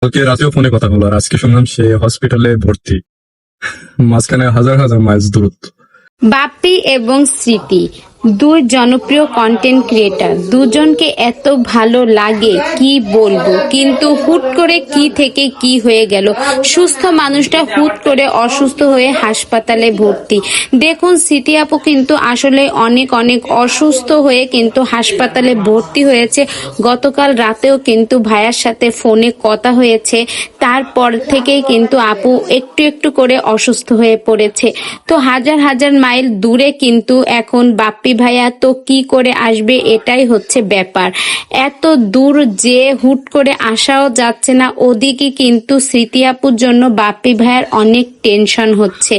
কালকে রাতেও ফোনে কথা হলো, আর আজকে শুনলাম সে হসপিটালে ভর্তি। মাঝখানে হাজার হাজার মাইলস দূরত্ব। বাপ্পি এবং স্মৃতি দুই জনপ্রিয় কন্টেন্ট ক্রিয়েটার, দুজনকে এত ভালো লাগে কি বলবো, কিন্তু হুট করে কি থেকে কি হয়ে গেল। সুস্থ মানুষটা হুট করে অসুস্থ হয়ে হাসপাতালে ভর্তি। দেখুন, স্মৃতি আপু কিন্তু আসলে অনেক অনেক অসুস্থ হয়ে কিন্তু হাসপাতালে ভর্তি হয়েছে। গতকাল রাতেও কিন্তু ভাইয়ার সাথে ফোনে কথা হয়েছে, তারপর থেকেই কিন্তু আপু একটু একটু করে অসুস্থ হয়ে পড়েছে। তো হাজার হাজার মাইল দূরে কিন্তু এখন বাপ্পি ভাইয়া তো কি করে আসবে, এটাই হচ্ছে ব্যাপার। এত দূর যে হুট করে আসাও যাচ্ছে না। ওদিকে কিন্তু স্মৃতি আপুর জন্য বাপ্পি ভাইয়ার অনেক টেনশন হচ্ছে।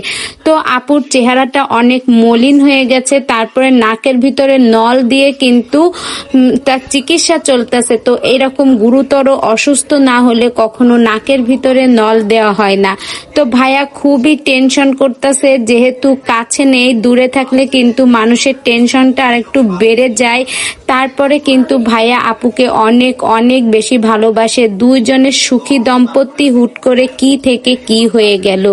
তো আপুর চেহারাটা অনেক মলিন হয়ে গেছে, তারপরে নাকের ভিতরে নল দিয়ে কিন্তু তার চিকিৎসা চলতেছে। তো এরকম গুরুতর অসুস্থ না হলে কখনো নাকের ভিতরে নল দেওয়া হয় না। তো ভাইয়া খুবই টেনশন করতেছে, যেহেতু কাছে নেই, দূরে থাকলে কিন্তু মানুষের টেনশনটা আর একটু বেড়ে যায়। তারপরে কিন্তু ভাইয়া আপুকে অনেক অনেক বেশি ভালোবাসে। দুইজনের সুখী দম্পতি হুট করে কি থেকে কি হয়ে গেল।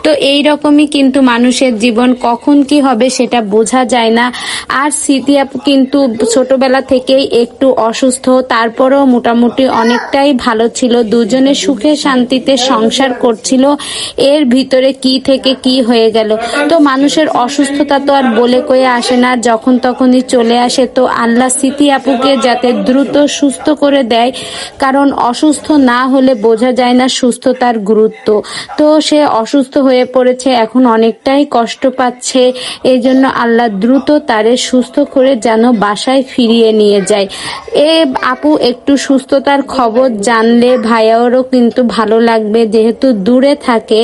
তো এই রকমই কিন্তু মানুষের জীবন, কখন কি হবে সেটা বোঝা যায় না। আর স্মৃতি আপু কিন্তু ছোটবেলা থেকেই একটু অসুস্থ, তারপরেও মোটামুটি অনেকটাই ভালো ছিল। দুজনে সুখে শান্তিতে সংসার করছিল, এর ভিতরে কি থেকে কি হয়ে গেল। তো মানুষের অসুস্থতা তো আর বলে কয়ে আসে না, যখন তখনই চলে আসে। তো আল্লাহ স্মৃতি আপুকে যাতে দ্রুত সুস্থ করে দেয়, কারণ অসুস্থ না হলে বোঝা যায় না সুস্থতার গুরুত্ব। তো সে অসুস্থ হয়ে পড়েছে, এখন অনেকটাই কষ্ট পাচ্ছে। এই জন্য আল্লাহ দ্রুত তারে সুস্থ করে যেন বাসায় ফিরিয়ে নিয়ে যায়। আপু একটু সুস্থতার খবর জানলে ভাইয়ারও কিন্তু ভালো লাগবে। যেহেতু দূরে থাকে,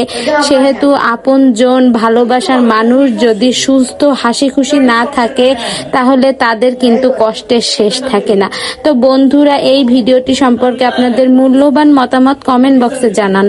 সেহেতু আপনজন ভালোবাসার মানুষ যদি সুস্থ হাসি খুশি না থাকে, তাহলে তাদের কিন্তু কষ্টের শেষ থাকে না। তো বন্ধুরা, এই ভিডিওটি সম্পর্কে আপনাদের মূল্যবান মতামত কমেন্ট বক্সে জানান।